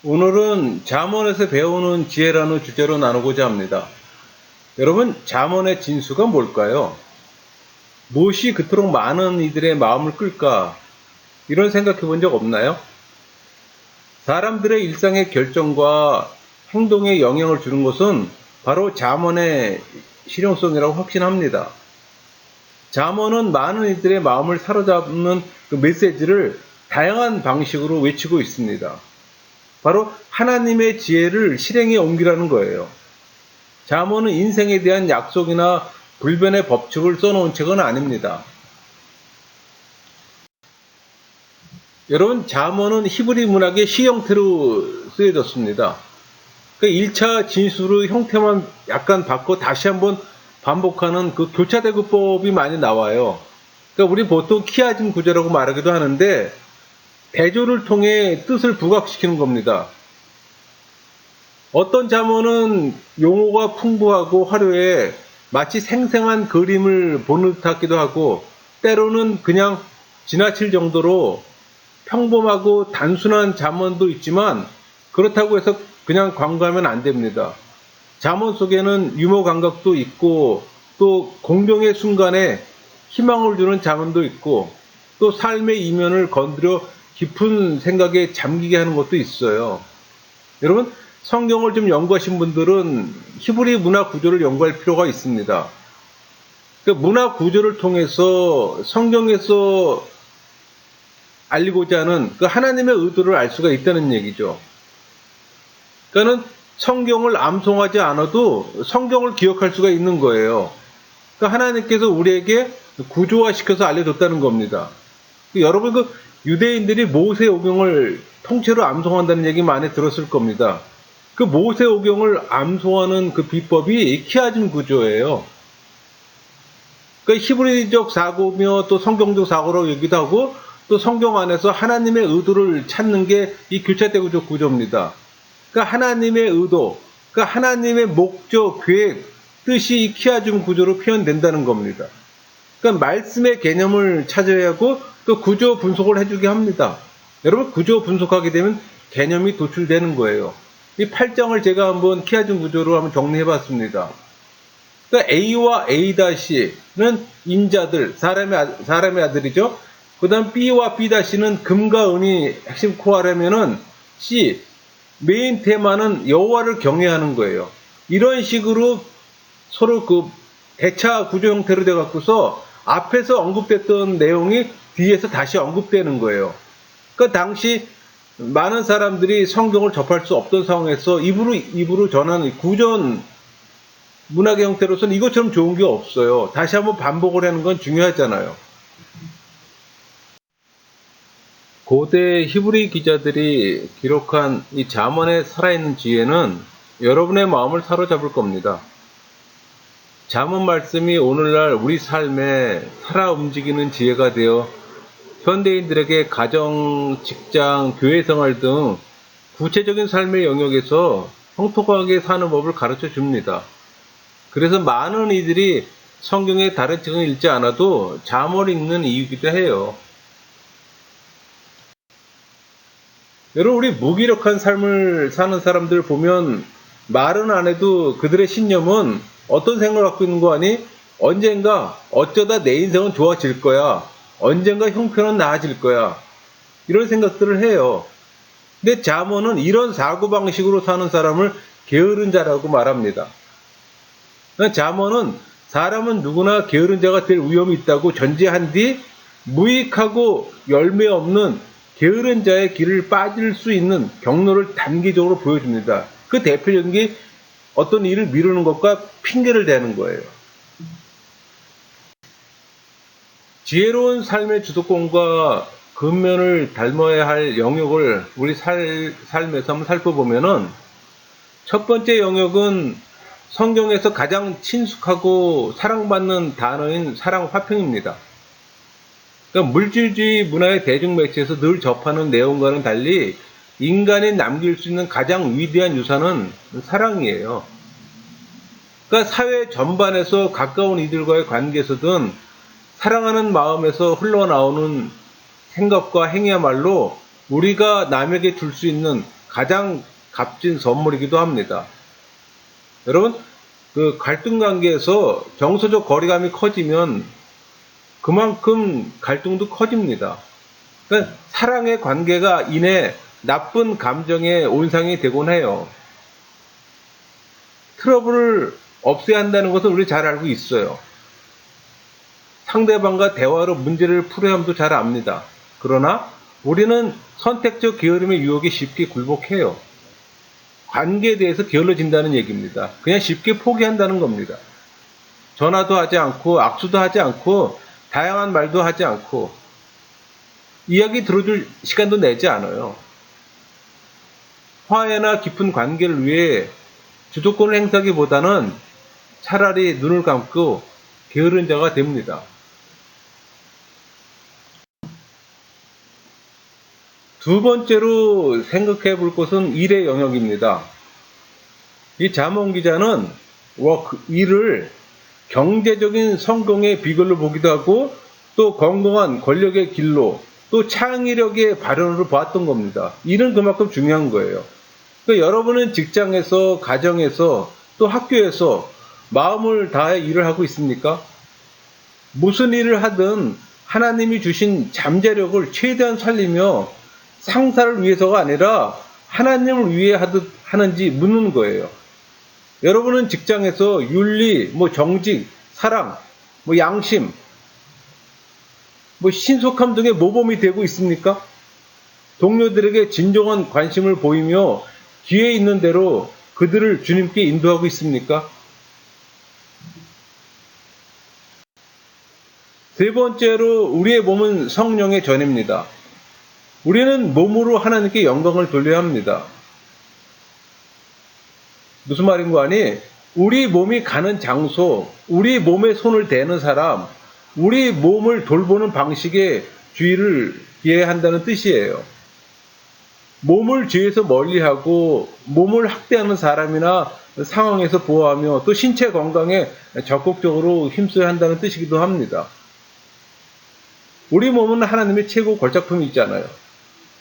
오늘은 잠언에서 배우는 지혜라는 주제로 나누고자 합니다. 여러분, 잠언의 진수가 뭘까요? 무엇이 그토록 많은 이들의 마음을 끌까? 이런 생각해 본 적 없나요? 사람들의 일상의 결정과 행동에 영향을 주는 것은 바로 잠언의 실용성이라고 확신합니다. 잠언은 많은 이들의 마음을 사로잡는 그 메시지를 다양한 방식으로 외치고 있습니다. 바로 하나님의 지혜를 실행에 옮기라는 거예요. 잠언은 인생에 대한 약속이나 불변의 법칙을 써놓은 책은 아닙니다. 여러분, 잠언은 히브리 문학의 시 형태로 쓰여졌습니다. 그 1차 진수로 형태만 약간 바꿔 다시 한번 반복하는 그 교차대구법이 많이 나와요. 그러니까 우리 보통 키아진 구조라고 말하기도 하는데 대조를 통해 뜻을 부각시키는 겁니다. 어떤 잠언은 용어가 풍부하고 화려해 마치 생생한 그림을 보는 듯 같기도 하고 때로는 그냥 지나칠 정도로 평범하고 단순한 잠언도 있지만 그렇다고 해서 그냥 광고하면 안 됩니다. 잠언 속에는 유머 감각도 있고 또 공경의 순간에 희망을 주는 잠언도 있고 또 삶의 이면을 건드려 깊은 생각에 잠기게 하는 것도 있어요. 여러분, 성경을 좀 연구하신 분들은 히브리 문화 구조를 연구할 필요가 있습니다. 그 문화 구조를 통해서 성경에서 알리고자 하는 그 하나님의 의도를 알 수가 있다는 얘기죠. 그러니까 성경을 암송하지 않아도 성경을 기억할 수가 있는 거예요. 그러니까 하나님께서 우리에게 구조화시켜서 알려줬다는 겁니다. 여러분, 그 유대인들이 모세오경을 통째로 암송한다는 얘기 많이 들었을 겁니다. 그 모세오경을 암송하는 그 비법이 키아즘 구조예요. 그 히브리적 사고며 또 성경적 사고라고 얘기도 하고 또 성경 안에서 하나님의 의도를 찾는 게 이 교차대구조 구조입니다. 그러니까 하나님의 의도, 그러니까 하나님의 목적, 계획, 뜻이 이 키아즘 구조로 표현된다는 겁니다. 그러니까 말씀의 개념을 찾아야 하고 또 구조 분석을 해주게 합니다. 여러분, 구조 분석하게 되면 개념이 도출되는 거예요. 이 8장을 제가 한번 키아즘 구조로 한번 정리해봤습니다. 그러니까 A와 A-는 인자들, 사람의 아들이죠. 그 다음 B와 B-는 금과 은이 핵심 코어라면은 C, 메인 테마는 여호와를 경외하는 거예요. 이런 식으로 서로 그 대차 구조 형태로 돼 갖고서 앞에서 언급됐던 내용이 뒤에서 다시 언급되는 거예요. 그 당시 많은 사람들이 성경을 접할 수 없던 상황에서 입으로 전하는 구전 문학의 형태로서는 이것처럼 좋은 게 없어요. 다시 한번 반복을 하는 건 중요하잖아요. 고대 히브리 기자들이 기록한 이 잠언의 살아있는 지혜는 여러분의 마음을 사로잡을 겁니다. 잠언 말씀이 오늘날 우리 삶에 살아 움직이는 지혜가 되어 현대인들에게 가정, 직장, 교회 생활 등 구체적인 삶의 영역에서 통통하게 사는 법을 가르쳐 줍니다. 그래서 많은 이들이 성경의 다른 책을 읽지 않아도 잠언을 읽는 이유이기도 해요. 여러분, 우리 무기력한 삶을 사는 사람들 보면 말은 안 해도 그들의 신념은 어떤 생각을 갖고 있는 거 아니? 언젠가 어쩌다 내 인생은 좋아질 거야. 언젠가 형편은 나아질 거야. 이런 생각들을 해요. 근데 잠언은 이런 사고방식으로 사는 사람을 게으른 자라고 말합니다. 잠언은 사람은 누구나 게으른 자가 될 위험이 있다고 전제한 뒤 무익하고 열매 없는 게으른 자의 길을 빠질 수 있는 경로를 단기적으로 보여줍니다. 그 대표적인 게 어떤 일을 미루는 것과 핑계를 대는 거예요. 지혜로운 삶의 주도권과 근면을 닮아야 할 영역을 우리 삶에서 한번 살펴보면은 첫 번째 영역은 성경에서 가장 친숙하고 사랑받는 단어인 사랑 화평입니다. 그러니까 물질주의 문화의 대중매체에서 늘 접하는 내용과는 달리 인간이 남길 수 있는 가장 위대한 유산은 사랑이에요. 그러니까 사회 전반에서 가까운 이들과의 관계에서든 사랑하는 마음에서 흘러나오는 생각과 행위야말로 우리가 남에게 줄 수 있는 가장 값진 선물이기도 합니다. 여러분, 그 갈등 관계에서 정서적 거리감이 커지면 그만큼 갈등도 커집니다. 그러니까 사랑의 관계가 인해 나쁜 감정의 온상이 되곤 해요. 트러블을 없애야 한다는 것은 우리 잘 알고 있어요. 상대방과 대화로 문제를 풀어야 함도 잘 압니다. 그러나 우리는 선택적 게으름의 유혹에 쉽게 굴복해요. 관계에 대해서 게을러진다는 얘기입니다. 그냥 쉽게 포기한다는 겁니다. 전화도 하지 않고 악수도 하지 않고 다양한 말도 하지 않고 이야기 들어줄 시간도 내지 않아요. 화해나 깊은 관계를 위해 주도권을 행사하기보다는 차라리 눈을 감고 게으른 자가 됩니다. 두 번째로 생각해 볼 것은 일의 영역입니다. 이 자몽 기자는 일을 경제적인 성공의 비결로 보기도 하고 또 건강한 권력의 길로 또 창의력의 발현으로 보았던 겁니다. 일은 그만큼 중요한 거예요. 그러니까 여러분은 직장에서, 가정에서, 또 학교에서 마음을 다해 일을 하고 있습니까? 무슨 일을 하든 하나님이 주신 잠재력을 최대한 살리며 상사를 위해서가 아니라 하나님을 위해 하는지 묻는 거예요. 여러분은 직장에서 윤리, 정직, 사랑, 양심, 신속함 등의 모범이 되고 있습니까? 동료들에게 진정한 관심을 보이며 기회 있는 대로 그들을 주님께 인도하고 있습니까? 세 번째로 우리의 몸은 성령의 전입니다. 우리는 몸으로 하나님께 영광을 돌려야 합니다. 무슨 말인고 하니 우리 몸이 가는 장소, 우리 몸에 손을 대는 사람, 우리 몸을 돌보는 방식에 주의를 기해야 한다는 뜻이에요. 몸을 죄에서 멀리하고 몸을 학대하는 사람이나 상황에서 보호하며 또 신체 건강에 적극적으로 힘써야 한다는 뜻이기도 합니다. 우리 몸은 하나님의 최고 걸작품이 있잖아요.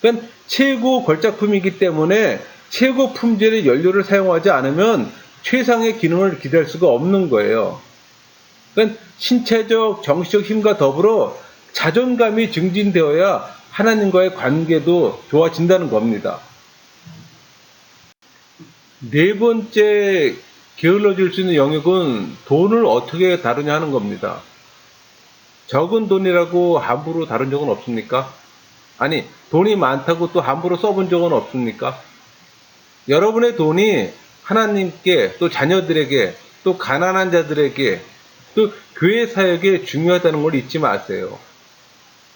그러니까 최고 걸작품이기 때문에 최고 품질의 연료를 사용하지 않으면 최상의 기능을 기대할 수가 없는 거예요. 그러니까 신체적, 정신적 힘과 더불어 자존감이 증진되어야 하나님과의 관계도 좋아진다는 겁니다. 네 번째 게을러질 수 있는 영역은 돈을 어떻게 다루냐 하는 겁니다. 적은 돈이라고 함부로 다룬 적은 없습니까? 아니, 돈이 많다고 또 함부로 써본 적은 없습니까? 여러분의 돈이 하나님께 또 자녀들에게 또 가난한 자들에게 또 교회 사역에 중요하다는 걸 잊지 마세요.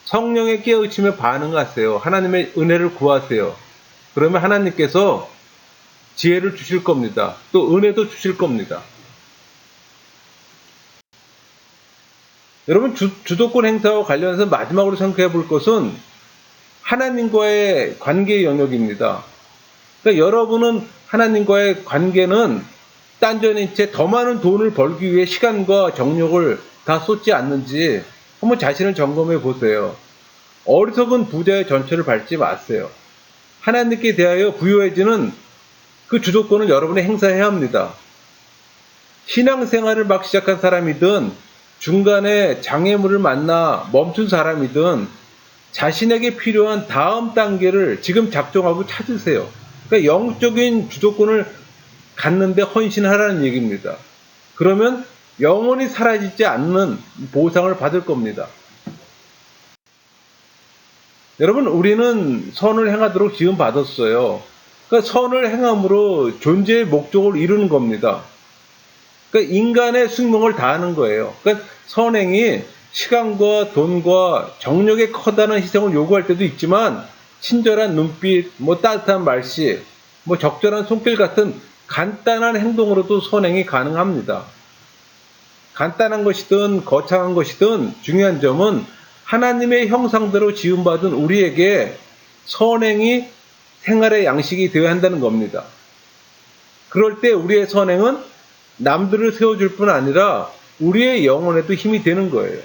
성령의 깨우침에 반응하세요. 하나님의 은혜를 구하세요. 그러면 하나님께서 지혜를 주실 겁니다. 또 은혜도 주실 겁니다. 여러분 주도권 행사와 관련해서 마지막으로 생각해 볼 것은 하나님과의 관계의 영역입니다. 그러니까 여러분은 하나님과의 관계는 딴전인 채 더 많은 돈을 벌기 위해 시간과 정력을 다 쏟지 않는지 한번 자신을 점검해 보세요. 어리석은 부자의 전철을 밟지 마세요. 하나님께 대하여 부여해지는 그 주도권을 여러분이 행사해야 합니다. 신앙생활을 막 시작한 사람이든 중간에 장애물을 만나 멈춘 사람이든 자신에게 필요한 다음 단계를 지금 작정하고 찾으세요. 그러니까 영적인 주도권을 갖는데 헌신하라는 얘기입니다. 그러면 영원히 사라지지 않는 보상을 받을 겁니다. 여러분, 우리는 선을 행하도록 지음받았어요. 그러니까 선을 행함으로 존재의 목적을 이루는 겁니다. 그러니까 인간의 숙명을 다하는 거예요. 그러니까 선행이 시간과 돈과 정력의 커다란 희생을 요구할 때도 있지만 친절한 눈빛, 따뜻한 말씨, 적절한 손길 같은 간단한 행동으로도 선행이 가능합니다. 간단한 것이든 거창한 것이든 중요한 점은 하나님의 형상대로 지음받은 우리에게 선행이 생활의 양식이 되어야 한다는 겁니다. 그럴 때 우리의 선행은 남들을 세워줄 뿐 아니라 우리의 영혼에도 힘이 되는 거예요.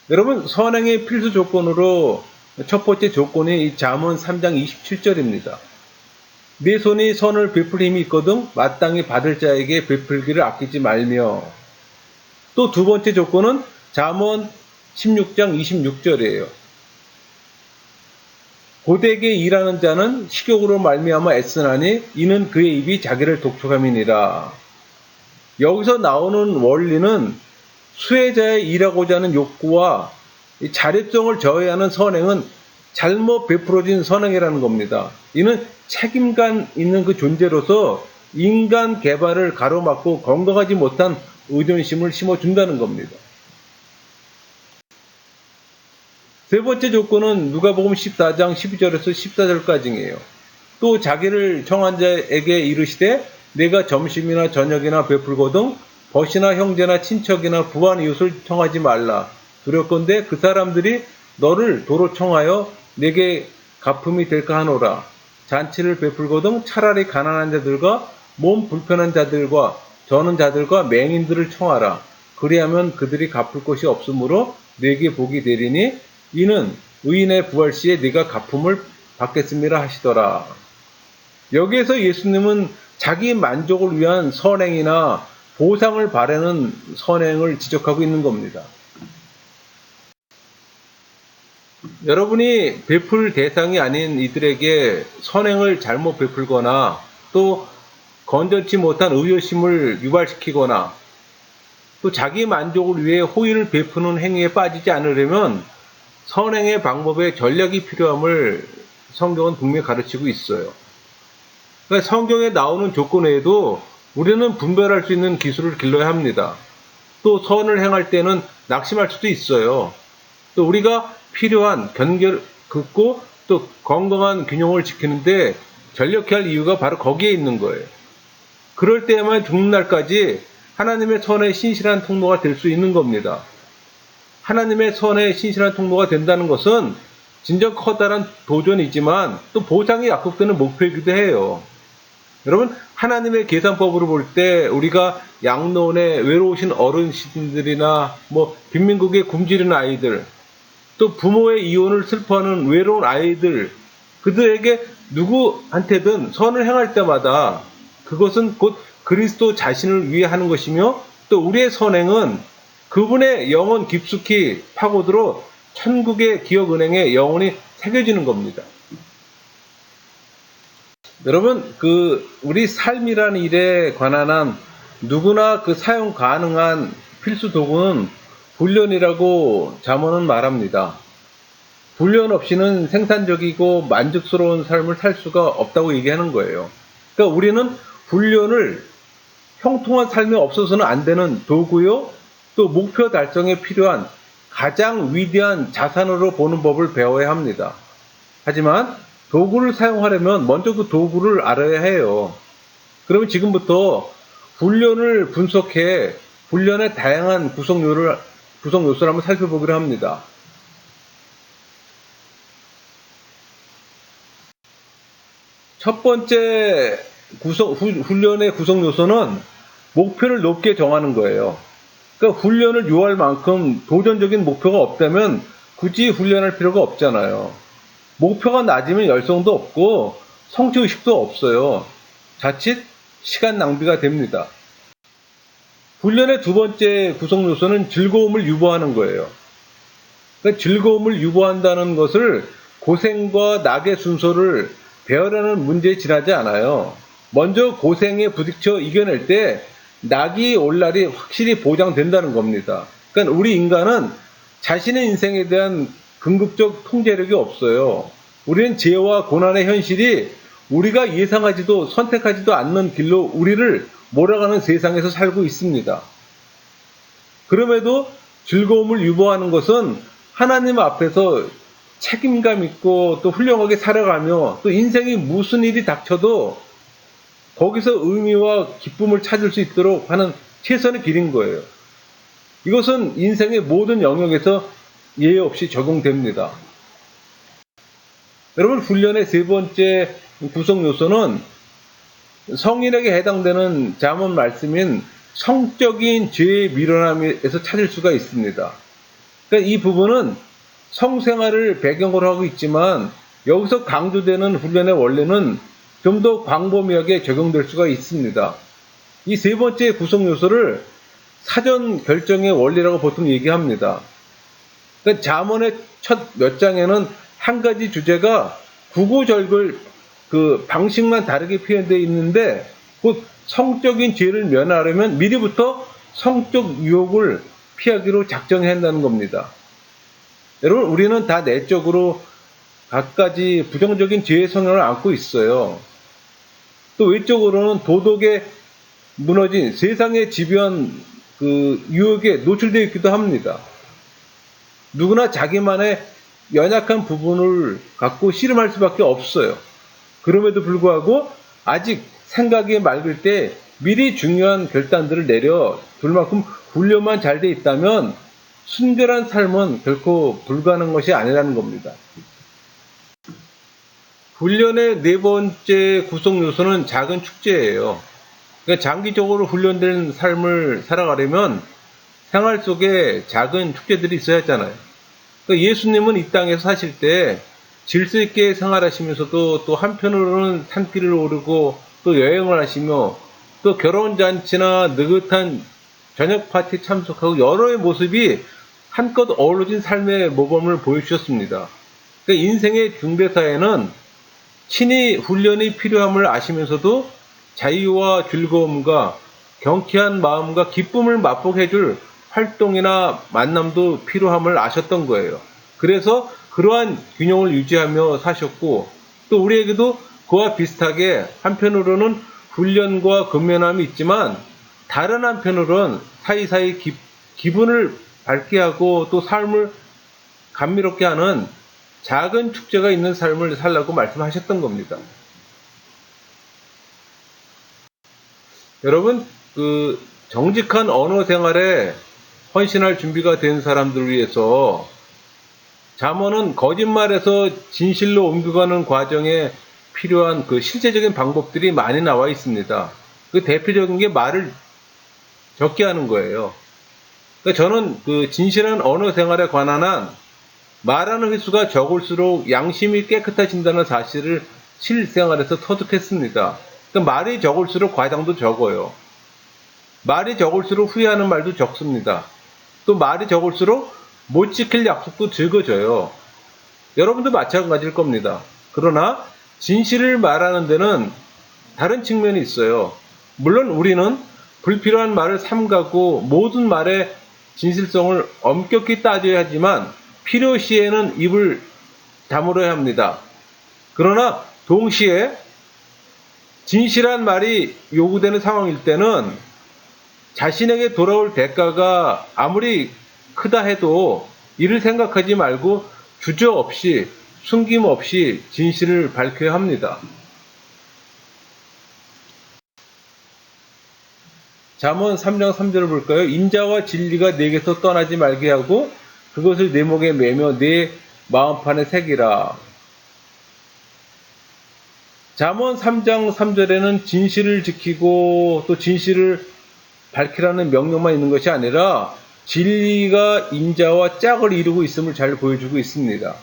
여러분, 선행의 필수 조건으로 첫 번째 조건이 이 잠언 3장 27절입니다. 네 손이 선을 베풀 힘이 있거든 마땅히 받을 자에게 베풀기를 아끼지 말며. 또 두 번째 조건은 잠언 16장 26절이에요. 고되게 일하는 자는 식욕으로 말미암아 애쓰나니 이는 그의 입이 자기를 독촉함이니라. 여기서 나오는 원리는 수혜자의 일하고자 하는 욕구와 자립성을 저해하는 선행은 잘못 베풀어진 선행이라는 겁니다. 이는 책임감 있는 그 존재로서 인간 개발을 가로막고 건강하지 못한 의존심을 심어준다는 겁니다. 세 번째 조건은 누가복음 14장 12절에서 14절까지예요. 또 자기를 청한 자에게 이르시되 내가 점심이나 저녁이나 베풀거든 벗이나 형제나 친척이나 부한 이웃을 청하지 말라. 두렵건대 그 사람들이 너를 도로 청하여 내게 갚음이 될까 하노라. 잔치를 베풀거든 차라리 가난한 자들과 몸 불편한 자들과 저는 자들과 맹인들을 청하라. 그리하면 그들이 갚을 것이 없으므로 내게 복이 되리니 이는 의인의 부활 시에 네가 갚음을 받겠음이라 하시더라. 여기에서 예수님은 자기 만족을 위한 선행이나 보상을 바라는 선행을 지적하고 있는 겁니다. 여러분이 베풀 대상이 아닌 이들에게 선행을 잘못 베풀거나 또 건전치 못한 의욕심을 유발시키거나 또 자기 만족을 위해 호의를 베푸는 행위에 빠지지 않으려면 선행의 방법에 전략이 필요함을 성경은 분명히 가르치고 있어요. 그러니까 성경에 나오는 조건 외에도 우리는 분별할 수 있는 기술을 길러야 합니다. 또 선을 행할 때는 낙심할 수도 있어요. 또 우리가 필요한 견결 긋고 또 건강한 균형을 지키는데 전력해야 할 이유가 바로 거기에 있는 거예요. 그럴 때에만 죽는 날까지 하나님의 선의 신실한 통로가 될 수 있는 겁니다. 하나님의 선의 신실한 통로가 된다는 것은 진정 커다란 도전이지만 또 보상이 약속되는 목표이기도 해요. 여러분, 하나님의 계산법으로 볼 때 우리가 양로원에 외로우신 어르신들이나 빈민국에 굶주린 아이들, 또 부모의 이혼을 슬퍼하는 외로운 아이들, 그들에게 누구한테든 선을 행할 때마다 그것은 곧 그리스도 자신을 위해 하는 것이며 또 우리의 선행은 그분의 영혼 깊숙이 파고들어 천국의 기억은행에 영혼이 새겨지는 겁니다. 여러분, 우리 삶이라는 일에 관한 한 누구나 사용 가능한 필수 도구는 훈련이라고 잠언은 말합니다. 훈련 없이는 생산적이고 만족스러운 삶을 살 수가 없다고 얘기하는 거예요. 그러니까 우리는 훈련을 형통한 삶에 없어서는 안 되는 도구요, 또 목표 달성에 필요한 가장 위대한 자산으로 보는 법을 배워야 합니다. 하지만 도구를 사용하려면 먼저 그 도구를 알아야 해요. 그러면 지금부터 훈련을 분석해 훈련의 다양한 구성 요소를 한번 살펴보기로 합니다. 첫 번째 훈련의 구성 요소는 목표를 높게 정하는 거예요. 그러니까 훈련을 요할 만큼 도전적인 목표가 없다면 굳이 훈련할 필요가 없잖아요. 목표가 낮으면 열성도 없고 성취의식도 없어요. 자칫 시간 낭비가 됩니다. 훈련의 두 번째 구성 요소는 즐거움을 유보하는 거예요. 그러니까 즐거움을 유보한다는 것을 고생과 낙의 순서를 배열하는 문제에 지나지 않아요. 먼저 고생에 부딪혀 이겨낼 때 낙이 올 날이 확실히 보장된다는 겁니다. 그러니까 우리 인간은 자신의 인생에 대한 궁극적 통제력이 없어요. 우리는 죄와 고난의 현실이 우리가 예상하지도 선택하지도 않는 길로 우리를 몰아가는 세상에서 살고 있습니다. 그럼에도 즐거움을 유보하는 것은 하나님 앞에서 책임감 있고 또 훌륭하게 살아가며 또 인생이 무슨 일이 닥쳐도 거기서 의미와 기쁨을 찾을 수 있도록 하는 최선의 길인 거예요. 이것은 인생의 모든 영역에서 예외 없이 적용됩니다. 여러분, 훈련의 세 번째 구성 요소는 성인에게 해당되는 잠언 말씀인 성적인 죄의 밀어남에서 찾을 수가 있습니다. 그러니까 이 부분은 성생활을 배경으로 하고 있지만 여기서 강조되는 훈련의 원리는 좀 더 광범위하게 적용될 수가 있습니다. 이 세 번째 구성 요소를 사전 결정의 원리라고 보통 얘기합니다. 그러니까 잠언의 첫 몇 장에는 한 가지 주제가 구구절절 그 방식만 다르게 표현되어 있는데, 곧 성적인 죄를 면하려면 미리부터 성적 유혹을 피하기로 작정해야 한다는 겁니다. 여러분, 우리는 다 내적으로 갖가지 부정적인 죄의 성향을 안고 있어요. 또 외적으로는 도덕에 무너진 세상의 집요한 그 유혹에 노출되어 있기도 합니다. 누구나 자기만의 연약한 부분을 갖고 씨름할 수밖에 없어요. 그럼에도 불구하고 아직 생각이 맑을 때 미리 중요한 결단들을 내려 둘 만큼 훈련만 잘 돼 있다면 순결한 삶은 결코 불가능한 것이 아니라는 겁니다. 훈련의 네 번째 구성 요소는 작은 축제예요. 그러니까 장기적으로 훈련된 삶을 살아가려면 생활 속에 작은 축제들이 있어야 하잖아요. 그러니까 예수님은 이 땅에서 사실 때 질서 있게 생활하시면서도 또 한편으로는 산길을 오르고 또 여행을 하시며 또 결혼잔치나 느긋한 저녁 파티 참석하고 여러의 모습이 한껏 어우러진 삶의 모범을 보여주셨습니다. 그러니까 인생의 중대사에는 친히 훈련이 필요함을 아시면서도 자유와 즐거움과 경쾌한 마음과 기쁨을 맛보게해줄 활동이나 만남도 필요함을 아셨던 거예요. 그래서 그러한 균형을 유지하며 사셨고, 또 우리에게도 그와 비슷하게 한편으로는 훈련과 근면함이 있지만 다른 한편으로는 사이사이 기분을 밝게 하고 또 삶을 감미롭게 하는 작은 축제가 있는 삶을 살라고 말씀하셨던 겁니다. 여러분, 그 정직한 언어 생활에 헌신할 준비가 된 사람들을 위해서 잠언은 거짓말에서 진실로 옮겨가는 과정에 필요한 그 실제적인 방법들이 많이 나와 있습니다. 그 대표적인 게 말을 적게 하는 거예요. 그러니까 저는 그 진실한 언어 생활에 관한 한 말하는 횟수가 적을수록 양심이 깨끗해진다는 사실을 실생활에서 터득했습니다. 그러니까 말이 적을수록 과장도 적어요. 말이 적을수록 후회하는 말도 적습니다. 또 말이 적을수록 못 지킬 약속도 적어져요. 여러분도 마찬가지일 겁니다. 그러나 진실을 말하는 데는 다른 측면이 있어요. 물론 우리는 불필요한 말을 삼가고 모든 말의 진실성을 엄격히 따져야 하지만 필요시에는 입을 다물어야 합니다. 그러나 동시에 진실한 말이 요구되는 상황일 때는 자신에게 돌아올 대가가 아무리 크다 해도 이를 생각하지 말고 주저없이 숨김없이 진실을 밝혀야 합니다. 잠언 3장 3절을 볼까요? 인자와 진리가 내게서 떠나지 말게 하고 그것을 내 목에 매며 내 마음판에 새기라. 잠언 3장 3절에는 진실을 지키고 또 진실을 밝히라는 명령만 있는 것이 아니라 진리가 인자와 짝을 이루고 있음을 잘 보여주고 있습니다.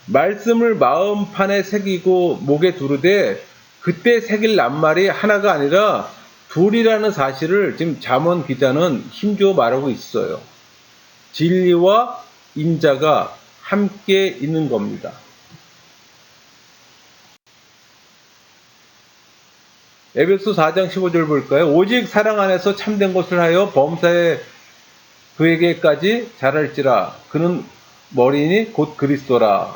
말씀을 마음판에 새기고 목에 두르되 그때 새길 낱말이 하나가 아니라 둘이라는 사실을 지금 잠언 기자는 힘주어 말하고 있어요. 진리와 인자가 함께 있는 겁니다. 에베소 4장 15절 볼까요? 오직 사랑 안에서 참된 것을 하여 범사에 그에게까지 자랄지라. 그는 머리니 곧 그리스도라.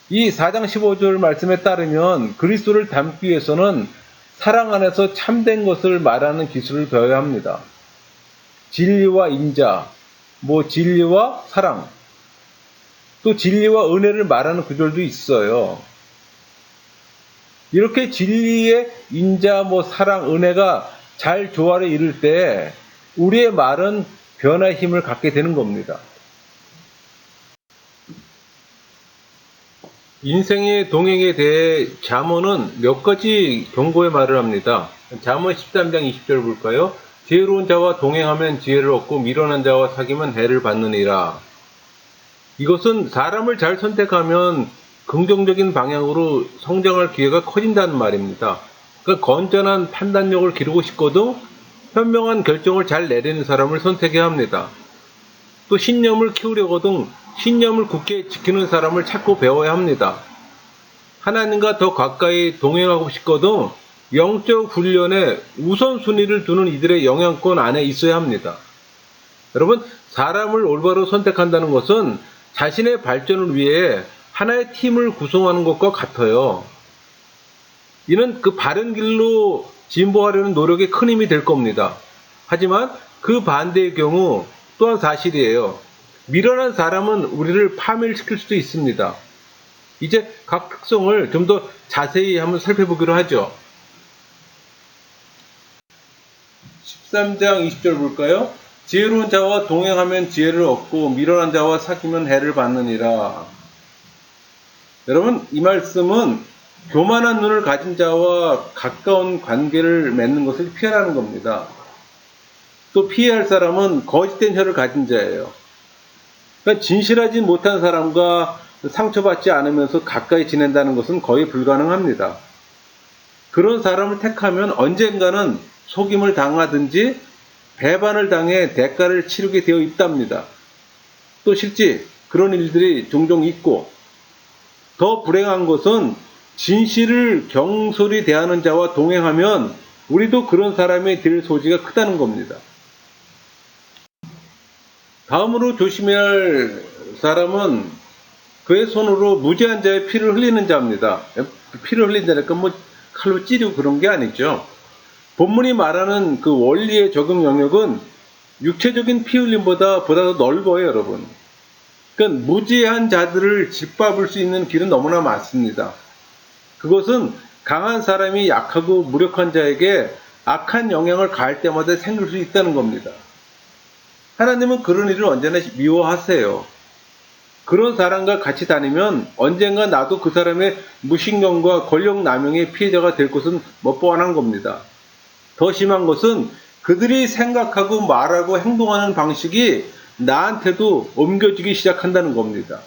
이 4장 15절 말씀에 따르면 그리스도를 닮기 위해서는 사랑 안에서 참된 것을 말하는 기술을 배워야 합니다. 진리와 인자, 진리와 사랑, 또 진리와 은혜를 말하는 구절도 있어요. 이렇게 진리의 인자, 사랑, 은혜가 잘 조화를 이룰 때 우리의 말은 변화의 힘을 갖게 되는 겁니다. 인생의 동행에 대해 잠언은 몇 가지 경고의 말을 합니다. 잠언 13장 20절 볼까요? 지혜로운 자와 동행하면 지혜를 얻고 미련한 자와 사귀면 해를 받느니라. 이것은 사람을 잘 선택하면 긍정적인 방향으로 성장할 기회가 커진다는 말입니다. 그러니까 건전한 판단력을 기르고 싶거든 현명한 결정을 잘 내리는 사람을 선택해야 합니다. 또 신념을 키우려거든 신념을 굳게 지키는 사람을 찾고 배워야 합니다. 하나님과 더 가까이 동행하고 싶거든 영적 훈련에 우선순위를 두는 이들의 영향권 안에 있어야 합니다. 여러분, 사람을 올바로 선택한다는 것은 자신의 발전을 위해 하나의 팀을 구성하는 것과 같아요. 이는 그 바른 길로 진보하려는 노력에 큰 힘이 될 겁니다. 하지만 그 반대의 경우 또한 사실이에요. 미련한 사람은 우리를 파멸시킬 수도 있습니다. 이제 각 특성을 좀 더 자세히 한번 살펴보기로 하죠. 13장 20절 볼까요? 지혜로운 자와 동행하면 지혜를 얻고 미련한 자와 사귀면 해를 받느니라. 여러분, 이 말씀은 교만한 눈을 가진 자와 가까운 관계를 맺는 것을 피하라는 겁니다. 또 피해야 할 사람은 거짓된 혀를 가진 자예요. 그러니까 진실하지 못한 사람과 상처받지 않으면서 가까이 지낸다는 것은 거의 불가능합니다. 그런 사람을 택하면 언젠가는 속임을 당하든지 배반을 당해 대가를 치르게 되어 있답니다. 또 실제 그런 일들이 종종 있고, 더 불행한 것은 진실을 경솔히 대하는 자와 동행하면 우리도 그런 사람이 될 소지가 크다는 겁니다. 다음으로 조심해야 할 사람은 그의 손으로 무죄한 자의 피를 흘리는 자입니다. 피를 흘린다니까 칼로 찌르고 그런 게 아니죠. 본문이 말하는 그 원리의 적용 영역은 육체적인 피 흘림보다 더 넓어요, 여러분. 그러니까 무지한 자들을 짓밟을 수 있는 길은 너무나 많습니다. 그것은 강한 사람이 약하고 무력한 자에게 악한 영향을 가할 때마다 생길 수 있다는 겁니다. 하나님은 그런 일을 언제나 미워하세요. 그런 사람과 같이 다니면 언젠가 나도 그 사람의 무신경과 권력 남용의 피해자가 될 것은 뻔한 겁니다. 더 심한 것은 그들이 생각하고 말하고 행동하는 방식이 나한테도 옮겨지기 시작한다는 겁니다.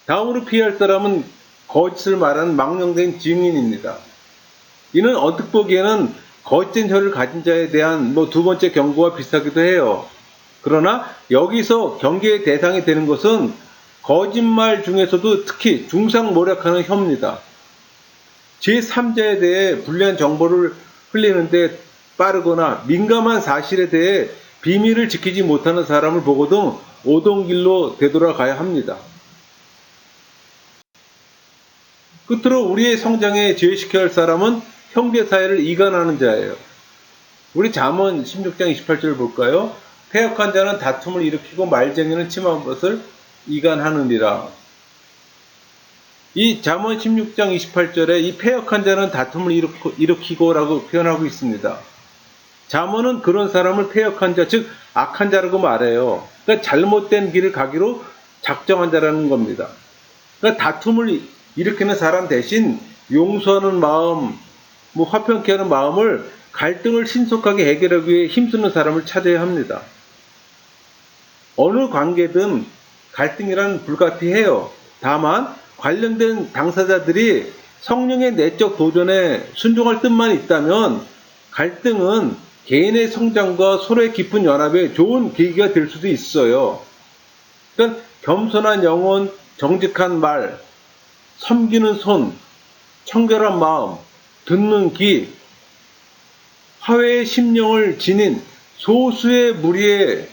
다음으로 피할 사람은 거짓을 말하는 망령된 증인입니다. 이는 언뜻 보기에는 거짓된 혀를 가진 자에 대한 두 번째 경고와 비슷하기도 해요. 그러나 여기서 경계의 대상이 되는 것은 거짓말 중에서도 특히 중상모략하는 혀입니다. 제3자에 대해 불리한 정보를 흘리는데 빠르거나 민감한 사실에 대해 비밀을 지키지 못하는 사람을 보고도 오동길로 되돌아가야 합니다. 끝으로 우리의 성장에 제외시켜야 할 사람은 형제 사이를 이간하는 자예요. 우리 잠언 16장 28절을 볼까요? 패역한 자는 다툼을 일으키고 말쟁이는 침한 것을 이간하느니라. 이 잠언 16장 28절에 이 패역한 자는 다툼을 일으키고라고 표현하고 있습니다. 잠언은 그런 사람을 패역한 자, 즉 악한 자라고 말해요. 그러니까 잘못된 길을 가기로 작정한 자라는 겁니다. 그러니까 다툼을 일으키는 사람 대신 용서하는 마음, 화평케 하는 마음을 갈등을 신속하게 해결하기 위해 힘쓰는 사람을 찾아야 합니다. 어느 관계든 갈등이란 불가피해요. 다만 관련된 당사자들이 성령의 내적 도전에 순종할 뜻만 있다면 갈등은 개인의 성장과 서로의 깊은 연합에 좋은 계기가 될 수도 있어요. 그러니까 겸손한 영혼, 정직한 말, 섬기는 손, 청결한 마음, 듣는 귀, 화해의 심령을 지닌 소수의 무리에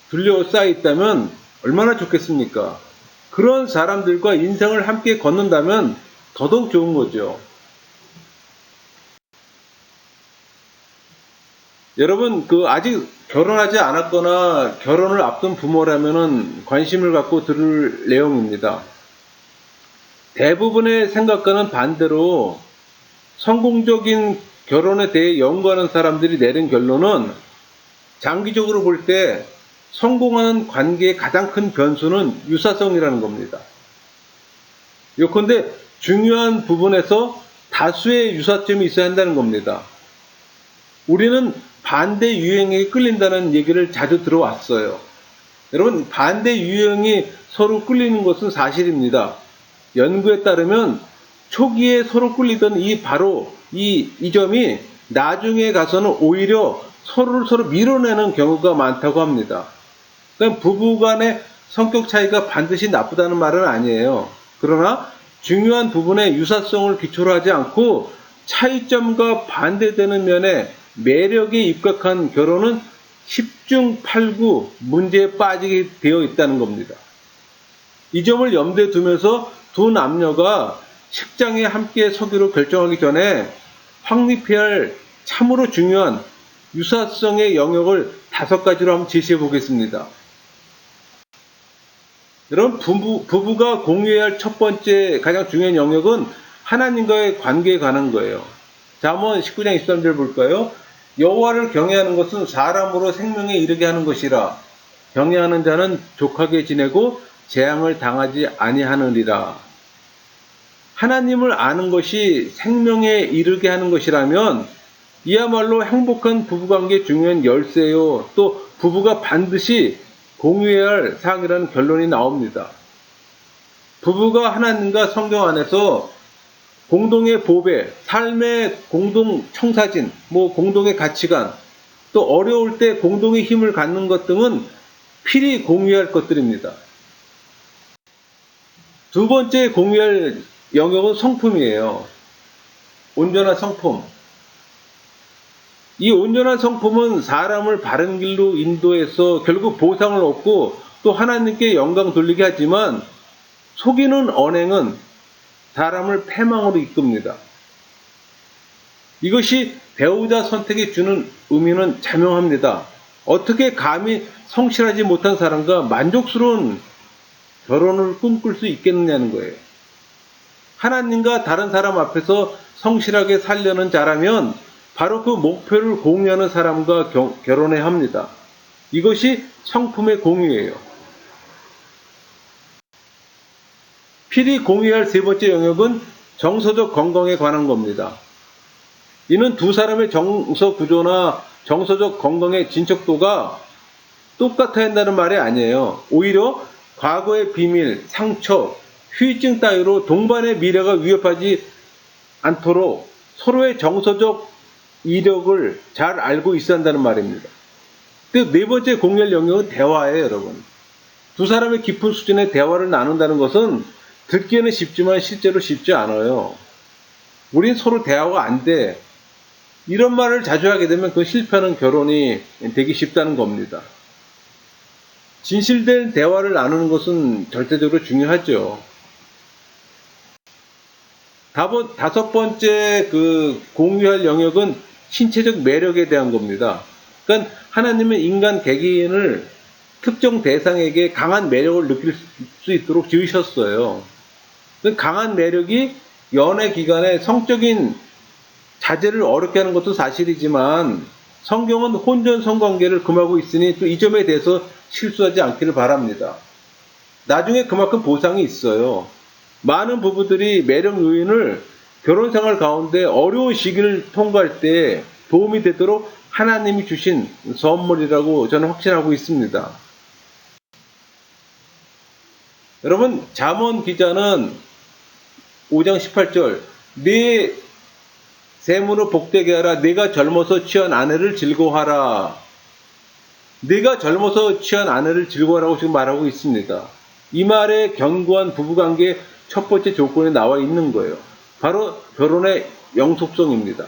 둘러싸여 있다면 얼마나 좋겠습니까? 그런 사람들과 인생을 함께 걷는다면 더더욱 좋은 거죠. 여러분, 아직 결혼하지 않았거나 결혼을 앞둔 부모라면 관심을 갖고 들을 내용입니다. 대부분의 생각과는 반대로 성공적인 결혼에 대해 연구하는 사람들이 내린 결론은 장기적으로 볼 때 성공하는 관계의 가장 큰 변수는 유사성이라는 겁니다. 요컨대 중요한 부분에서 다수의 유사점이 있어야 한다는 겁니다. 우리는 반대 유행에 끌린다는 얘기를 자주 들어왔어요. 여러분, 반대 유형이 서로 끌리는 것은 사실입니다. 연구에 따르면 초기에 서로 끌리던 이 점이 나중에 가서는 오히려 서로를 서로 밀어내는 경우가 많다고 합니다. 그러니까 부부 간의 성격 차이가 반드시 나쁘다는 말은 아니에요. 그러나 중요한 부분에 유사성을 기초로 하지 않고 차이점과 반대되는 면에 매력에 입각한 결혼은 10중 8구 문제에 빠지게 되어 있다는 겁니다. 이 점을 염두에 두면서 두 남녀가 식장에 함께 서기로 결정하기 전에 확립해야 할 참으로 중요한 유사성의 영역을 5가지로 한번 제시해 보겠습니다. 여러분, 부부가 공유해야 할 첫 번째 가장 중요한 영역은 하나님과의 관계에 관한 거예요. 자, 한번 19장 23절 볼까요? 여호와를 경외하는 것은 사람으로 생명에 이르게 하는 것이라. 경외하는 자는 족하게 지내고 재앙을 당하지 아니하느니라. 하나님을 아는 것이 생명에 이르게 하는 것이라면 이야말로 행복한 부부관계의 중요한 열쇠요. 또 부부가 반드시 공유해야 할 사항이라는 결론이 나옵니다. 부부가 하나님과 성경 안에서 공동의 보배, 삶의 공동 청사진, 공동의 가치관, 또 어려울 때 공동의 힘을 갖는 것 등은 필히 공유할 것들입니다. 두 번째 공유할 영역은 성품이에요. 온전한 성품. 이 온전한 성품은 사람을 바른 길로 인도해서 결국 보상을 얻고 또 하나님께 영광 돌리게 하지만 속이는 언행은 사람을 패망으로 이끕니다. 이것이 배우자 선택에 주는 의미는 자명합니다. 어떻게 감히 성실하지 못한 사람과 만족스러운 결혼을 꿈꿀 수 있겠느냐는 거예요. 하나님과 다른 사람 앞에서 성실하게 살려는 자라면 바로 그 목표를 공유하는 사람과 결혼해야 합니다. 이것이 성품의 공유예요. 필히 공유해야 할 세 번째 영역은 정서적 건강에 관한 겁니다. 이는 두 사람의 정서 구조나 정서적 건강의 진척도가 똑같아야 한다는 말이 아니에요. 오히려 과거의 비밀, 상처, 후유증 따위로 동반의 미래가 위협하지 않도록 서로의 정서적 이력을 잘 알고 있어야 한다는 말입니다. 네 번째 공유할 영역은 대화예요, 여러분. 두 사람의 깊은 수준의 대화를 나눈다는 것은 듣기에는 쉽지만 실제로 쉽지 않아요. 우린 서로 대화가 안 돼. 이런 말을 자주 하게 되면 그 실패하는 결혼이 되기 쉽다는 겁니다. 진실된 대화를 나누는 것은 절대적으로 중요하죠. 다섯 번째 공유할 영역은 신체적 매력에 대한 겁니다. 그러니까 하나님은 인간 개개인을 특정 대상에게 강한 매력을 느낄 수 있도록 지으셨어요. 그 강한 매력이 연애 기간에 성적인 자제를 어렵게 하는 것도 사실이지만 성경은 혼전 성관계를 금하고 있으니 또 이 점에 대해서 실수하지 않기를 바랍니다. 나중에 그만큼 보상이 있어요. 많은 부부들이 매력 요인을 결혼 생활 가운데 어려운 시기를 통과할 때 도움이 되도록 하나님이 주신 선물이라고 저는 확신하고 있습니다. 여러분, 잠언 기자는 5장 18절 네 세문을 복되게 하라. 네가 젊어서 취한 아내를 즐거워하라. 네가 젊어서 취한 아내를 즐거워하라고 지금 말하고 있습니다. 이 말에 견고한 부부관계의 첫 번째 조건이 나와 있는 거예요. 바로 결혼의 영속성입니다.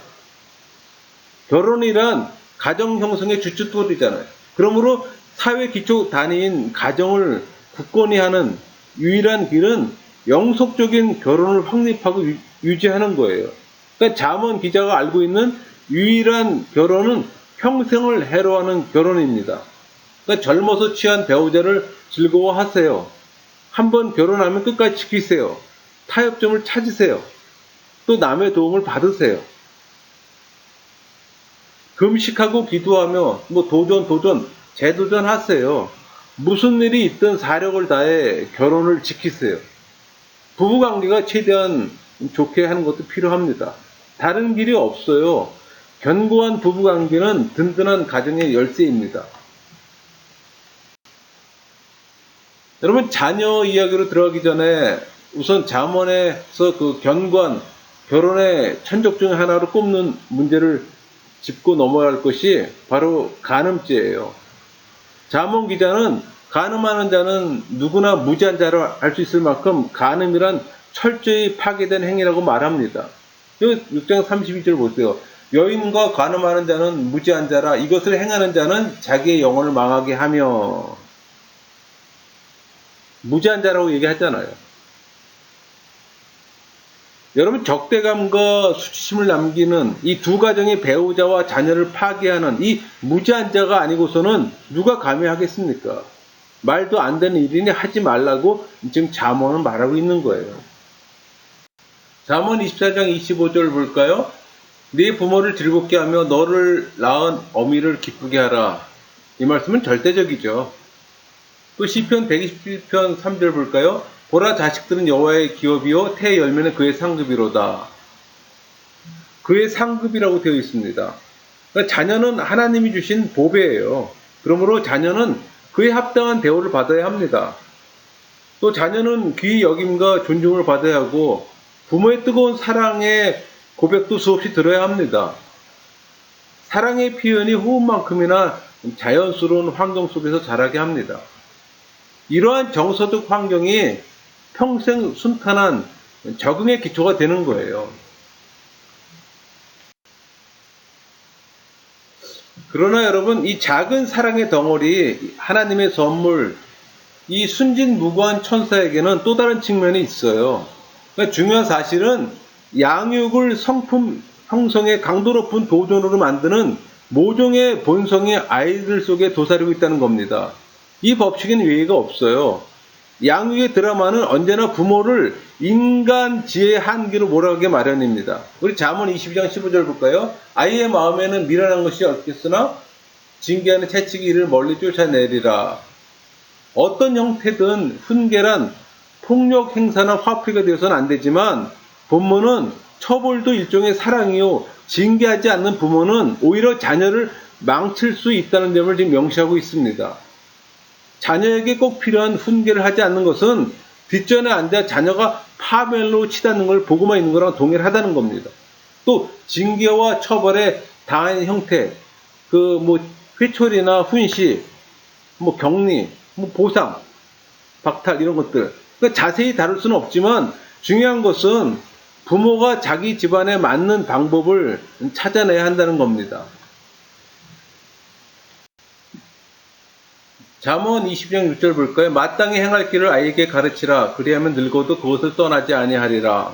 결혼이란 가정 형성의 주춧돌이잖아요. 그러므로 사회 기초 단위인 가정을 굳건히 하는 유일한 길은 영속적인 결혼을 확립하고 유지하는 거예요. 그러니까 잠언 기자가 알고 있는 유일한 결혼은 평생을 해로하는 결혼입니다. 그러니까 젊어서 취한 배우자를 즐거워하세요. 한번 결혼하면 끝까지 지키세요. 타협점을 찾으세요. 또 남의 도움을 받으세요. 금식하고 기도하며 재도전하세요. 무슨 일이 있든 사력을 다해 결혼을 지키세요. 부부관계가 최대한 좋게 하는 것도 필요합니다. 다른 길이 없어요. 견고한 부부관계는 든든한 가정의 열쇠입니다. 여러분, 자녀 이야기로 들어가기 전에 우선 잠언에서 그 견관, 결혼의 천적 중에 하나로 꼽는 문제를 짚고 넘어갈 것이 바로 간음죄예요. 잠언 기자는 간음하는 자는 누구나 무지한 자로 알 수 있을 만큼 간음이란 철저히 파괴된 행위라고 말합니다. 6장 32절 보세요. 여인과 간음하는 자는 무지한 자라. 이것을 행하는 자는 자기의 영혼을 망하게 하며. 무지한 자라고 얘기하잖아요. 여러분, 적대감과 수치심을 남기는 이 두 가정의 배우자와 자녀를 파괴하는 이 무지한 자가 아니고서는 누가 감히 하겠습니까? 말도 안 되는 일이니 하지 말라고 지금 잠언은 말하고 있는 거예요. 잠언 24장 25절 볼까요? 네 부모를 즐겁게 하며 너를 낳은 어미를 기쁘게 하라. 이 말씀은 절대적이죠. 또 시편 127편 3절 볼까요? 보라, 자식들은 여호와의 기업이요 태의 열매는 그의 상급이로다. 그의 상급이라고 되어 있습니다. 그러니까 자녀는 하나님이 주신 보배예요. 그러므로 자녀는 그에 합당한 대우를 받아야 합니다. 또 자녀는 귀히 여김과 존중을 받아야 하고 부모의 뜨거운 사랑의 고백도 수없이 들어야 합니다. 사랑의 표현이 호흡만큼이나 자연스러운 환경 속에서 자라게 합니다. 이러한 정서적 환경이 평생 순탄한 적응의 기초가 되는 거예요. 그러나 여러분, 이 작은 사랑의 덩어리, 하나님의 선물, 이 순진무구한 천사에게는 또 다른 측면이 있어요. 그러니까 중요한 사실은 양육을 성품 형성의 강도 높은 도전으로 만드는 모종의 본성이 아이들 속에 도사리고 있다는 겁니다. 이 법칙에는 예의가 없어요. 양육의 드라마는 언제나 부모를 인간 지혜의 한계로 몰아가게 마련입니다. 우리 잠언 22장 15절 볼까요? 아이의 마음에는 미련한 것이 없겠으나 징계하는 채찍이 이를 멀리 쫓아내리라. 어떤 형태든 훈계란 폭력 행사나 화풀이가 되어서는 안 되지만 부모는 처벌도 일종의 사랑이요, 징계하지 않는 부모는 오히려 자녀를 망칠 수 있다는 점을 지금 명시하고 있습니다. 자녀에게 꼭 필요한 훈계를 하지 않는 것은 뒷전에 앉아 자녀가 파멸로 치닫는 걸 보고만 있는 거랑 동일하다는 겁니다. 또 징계와 처벌의 다양한 형태, 회초리나 훈시, 격리, 보상, 박탈 이런 것들. 그러니까 자세히 다룰 수는 없지만 중요한 것은 부모가 자기 집안에 맞는 방법을 찾아내야 한다는 겁니다. 잠언 20장 6절 볼까요? 마땅히 행할 길을 아이에게 가르치라. 그리하면 늙어도 그것을 떠나지 아니하리라.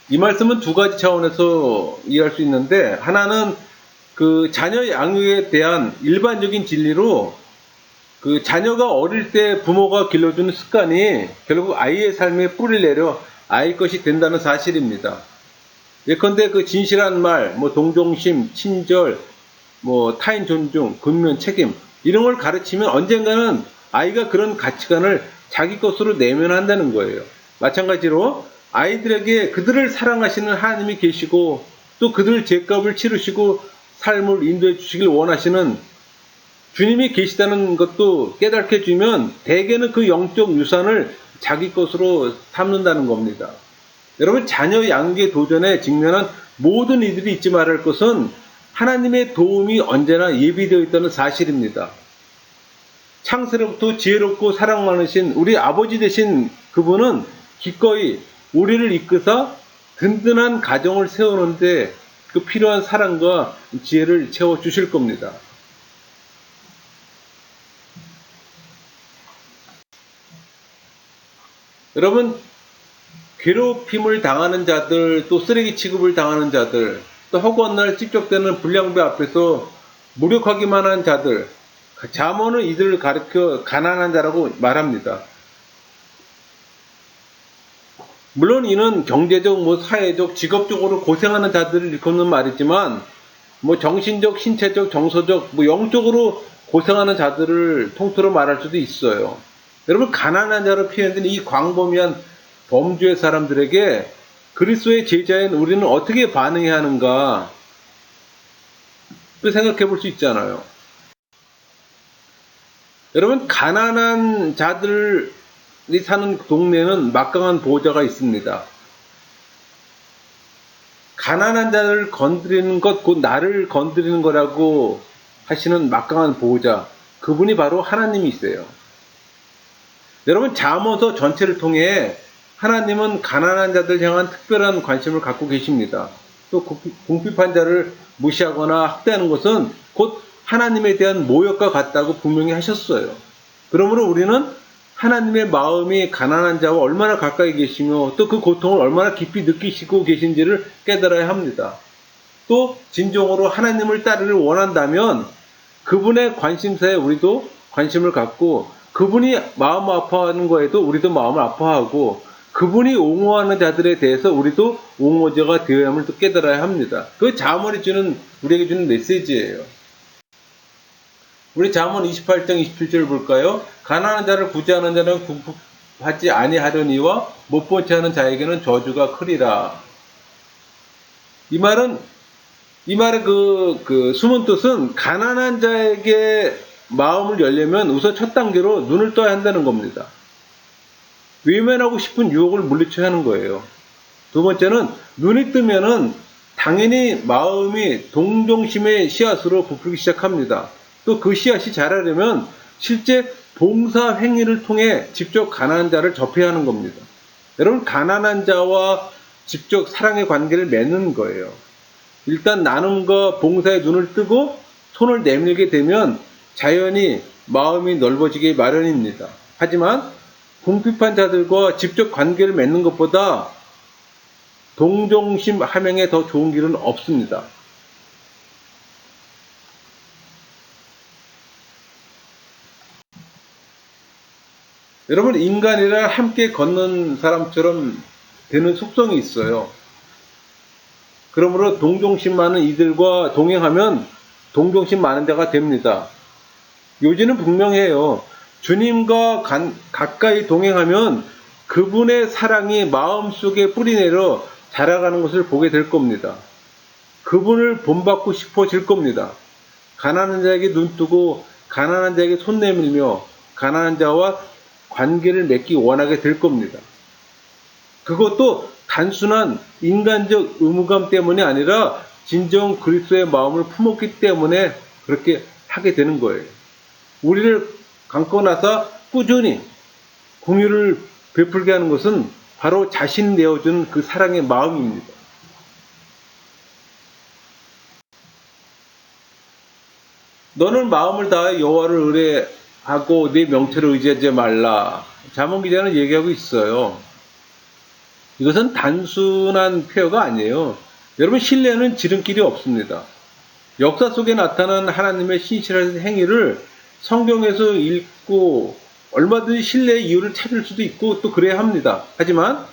이 말씀은 두 가지 차원에서 이해할 수 있는데, 하나는 자녀 양육에 대한 일반적인 진리로 자녀가 어릴 때 부모가 길러주는 습관이 결국 아이의 삶에 뿌리를 내려 아이 것이 된다는 사실입니다. 예컨대 진실한 말, 동정심, 친절, 타인 존중, 근면, 책임 이런 걸 가르치면 언젠가는 아이가 그런 가치관을 자기 것으로 내면한다는 거예요. 마찬가지로 아이들에게 그들을 사랑하시는 하나님이 계시고 또 그들 죄값을 치르시고 삶을 인도해 주시길 원하시는 주님이 계시다는 것도 깨닫게 주면 대개는 그 영적 유산을 자기 것으로 삼는다는 겁니다. 여러분, 자녀 양육의 도전에 직면한 모든 이들이 잊지 말할 것은 하나님의 도움이 언제나 예비되어 있다는 사실입니다. 창세로부터 지혜롭고 사랑 많으신 우리 아버지 되신 그분은 기꺼이 우리를 이끄사 든든한 가정을 세우는데 그 필요한 사랑과 지혜를 채워주실 겁니다. 여러분, 괴롭힘을 당하는 자들, 또 쓰레기 취급을 당하는 자들, 또 허구한 날 찝적대는 불량배 앞에서 무력하기만 한 자들, 잠언은 이들을 가리켜 가난한 자라고 말합니다. 물론 이는 경제적, 사회적, 직업적으로 고생하는 자들을 일컫는 말이지만 정신적, 신체적, 정서적, 영적으로 고생하는 자들을 통틀어 말할 수도 있어요. 여러분, 가난한 자로 표현된 이 광범위한 범주의 사람들에게 그리스도의 제자인 우리는 어떻게 반응해야 하는가 또 생각해 볼 수 있잖아요. 여러분, 가난한 자들이 사는 동네는 막강한 보호자가 있습니다. 가난한 자를 건드리는 것, 곧 나를 건드리는 거라고 하시는 막강한 보호자, 그분이 바로 하나님이세요. 여러분, 잠언서 전체를 통해 하나님은 가난한 자들 향한 특별한 관심을 갖고 계십니다. 또 궁핍한 자를 무시하거나 학대하는 것은 곧 하나님에 대한 모욕과 같다고 분명히 하셨어요. 그러므로 우리는 하나님의 마음이 가난한 자와 얼마나 가까이 계시며 또 그 고통을 얼마나 깊이 느끼시고 계신지를 깨달아야 합니다. 또 진정으로 하나님을 따르기를 원한다면 그분의 관심사에 우리도 관심을 갖고 그분이 마음 아파하는 거에도 우리도 마음을 아파하고 그분이 옹호하는 자들에 대해서 우리도 옹호자가 되어야 함을 또 깨달아야 합니다. 그 잠언이 우리에게 주는 메시지예요. 우리 잠언 28장 27절 볼까요? 가난한 자를 구제하는 자는 궁핍하지 아니하려니와 못본치 하는 자에게는 저주가 크리라. 이 말의 그 숨은 뜻은 가난한 자에게 마음을 열려면 우선 첫 단계로 눈을 떠야 한다는 겁니다. 외면하고 싶은 유혹을 물리쳐야 하는 거예요. 두 번째는 눈이 뜨면은 당연히 마음이 동정심의 씨앗으로 부풀기 시작합니다. 또 그 씨앗이 자라려면 실제 봉사 행위를 통해 직접 가난한 자를 접해야 하는 겁니다. 여러분, 가난한 자와 직접 사랑의 관계를 맺는 거예요. 일단 나눔과 봉사에 눈을 뜨고 손을 내밀게 되면 자연히 마음이 넓어지기 마련입니다. 하지만 궁핍한 자들과 직접 관계를 맺는 것보다 동정심 함양에 더 좋은 길은 없습니다. 여러분, 인간이랑 함께 걷는 사람처럼 되는 속성이 있어요. 그러므로 동정심 많은 이들과 동행하면 동정심 많은 자가 됩니다. 요지는 분명해요. 주님과 가까이 동행하면 그분의 사랑이 마음속에 뿌리내려 자라가는 것을 보게 될 겁니다. 그분을 본받고 싶어질 겁니다. 가난한 자에게 눈뜨고 가난한 자에게 손 내밀며 가난한 자와 관계를 맺기 원하게 될 겁니다. 그것도 단순한 인간적 의무감 때문이 아니라 진정 그리스도의 마음을 품었기 때문에 그렇게 하게 되는 거예요. 우리를 감고 나서 꾸준히 공유를 베풀게 하는 것은 바로 자신 내어준 그 사랑의 마음입니다. 너는 마음을 다해 여호와를 의뢰하고 네 명체를 의지하지 말라. 잠언 기자는 얘기하고 있어요. 이것은 단순한 표현가 아니에요. 여러분, 신뢰는 지름길이 없습니다. 역사 속에 나타난 하나님의 신실한 행위를 성경에서 읽고 얼마든지 신뢰의 이유를 찾을 수도 있고 또 그래야 합니다. 하지만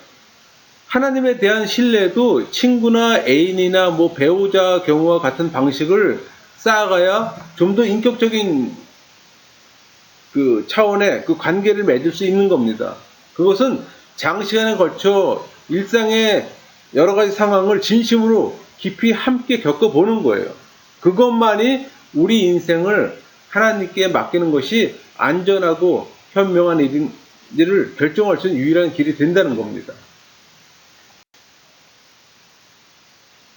하나님에 대한 신뢰도 친구나 애인이나 배우자 경우와 같은 방식을 쌓아가야 좀 더 인격적인 그 차원의 그 관계를 맺을 수 있는 겁니다. 그것은 장시간에 걸쳐 일상의 여러 가지 상황을 진심으로 깊이 함께 겪어보는 거예요. 그것만이 우리 인생을 하나님께 맡기는 것이 안전하고 현명한 일인지를 결정할 수 있는 유일한 길이 된다는 겁니다.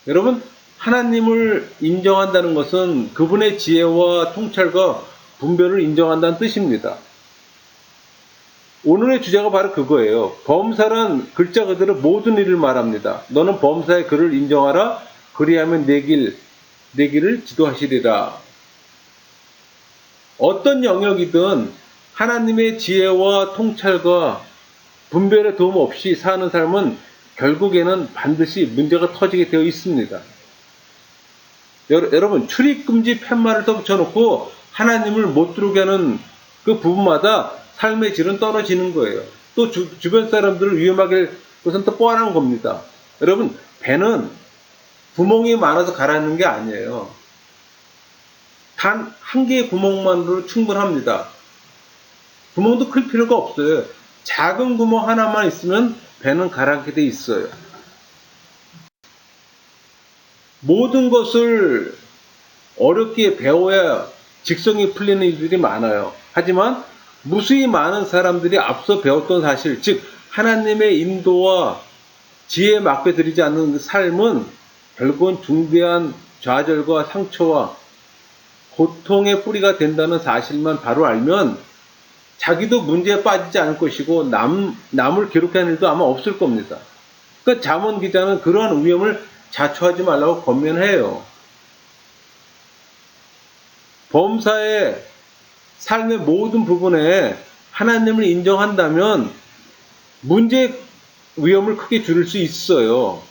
여러분, 하나님을 인정한다는 것은 그분의 지혜와 통찰과 분별을 인정한다는 뜻입니다. 오늘의 주제가 바로 그거예요. 범사란 글자 그대로 모든 일을 말합니다. 너는 범사의 그를 인정하라. 그리하면 내 길을 지도하시리라. 어떤 영역이든 하나님의 지혜와 통찰과 분별의 도움 없이 사는 삶은 결국에는 반드시 문제가 터지게 되어 있습니다. 여러분, 출입금지 팻말을 붙여놓고 하나님을 못 들어오게 하는 그 부분마다 삶의 질은 떨어지는 거예요. 또 주변 사람들을 위험하게 그것은 또 뻔한 겁니다. 여러분, 배는 구멍이 많아서 가라앉는 게 아니에요. 단 한 개의 구멍만으로 충분합니다. 구멍도 클 필요가 없어요. 작은 구멍 하나만 있으면 배는 가라앉게 돼 있어요. 모든 것을 어렵게 배워야 직성이 풀리는 일들이 많아요. 하지만 무수히 많은 사람들이 앞서 배웠던 사실, 즉 하나님의 인도와 지혜에 맡겨드리지 않는 삶은 결국은 중대한 좌절과 상처와 고통의 뿌리가 된다는 사실만 바로 알면 자기도 문제에 빠지지 않을 것이고 남을 괴롭히는 일도 아마 없을 겁니다. 그러니까 잠언 기자는 그러한 위험을 자초하지 말라고 권면해요. 범사의 삶의 모든 부분에 하나님을 인정한다면 문제의 위험을 크게 줄일 수 있어요.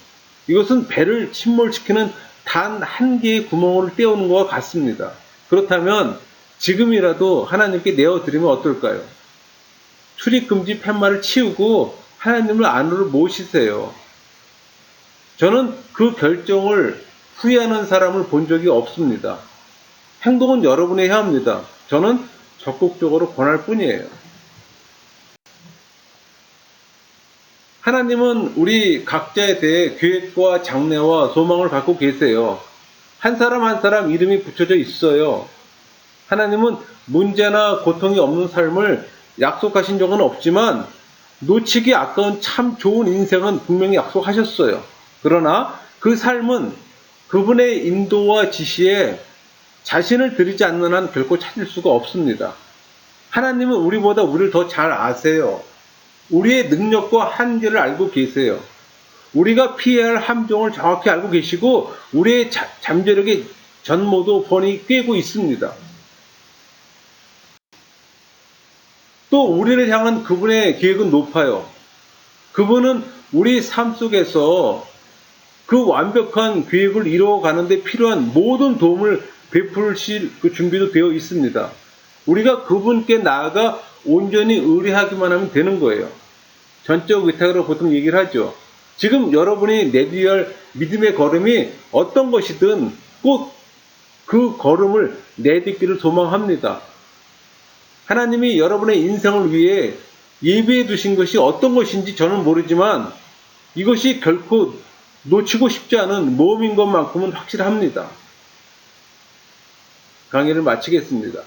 이것은 배를 침몰시키는 단 한 개의 구멍을 떼우는 것과 같습니다. 그렇다면 지금이라도 하나님께 내어드리면 어떨까요? 출입금지 팻말을 치우고 하나님을 안으로 모시세요. 저는 그 결정을 후회하는 사람을 본 적이 없습니다. 행동은 여러분이 해야 합니다. 저는 적극적으로 권할 뿐이에요. 하나님은 우리 각자에 대해 계획과 장래와 소망을 갖고 계세요. 한 사람 한 사람 이름이 붙여져 있어요. 하나님은 문제나 고통이 없는 삶을 약속하신 적은 없지만 놓치기 아까운 참 좋은 인생은 분명히 약속하셨어요. 그러나 그 삶은 그분의 인도와 지시에 자신을 들이지 않는 한 결코 찾을 수가 없습니다. 하나님은 우리보다 우리를 더 잘 아세요. 우리의 능력과 한계를 알고 계세요. 우리가 피해야 할 함정을 정확히 알고 계시고 우리의 잠재력의 전모도 훤히 꿰고 있습니다. 또 우리를 향한 그분의 계획은 높아요. 그분은 우리 삶 속에서 그 완벽한 계획을 이루어가는 데 필요한 모든 도움을 베푸실 그 준비도 되어 있습니다. 우리가 그분께 나아가 온전히 의뢰하기만 하면 되는 거예요. 전적 의탁으로 보통 얘기를 하죠. 지금 여러분이 내디뎌야 할 믿음의 걸음이 어떤 것이든 꼭 그 걸음을 내딛기를 소망합니다. 하나님이 여러분의 인생을 위해 예비해 두신 것이 어떤 것인지 저는 모르지만 이것이 결코 놓치고 싶지 않은 모험인 것만큼은 확실합니다. 강의를 마치겠습니다.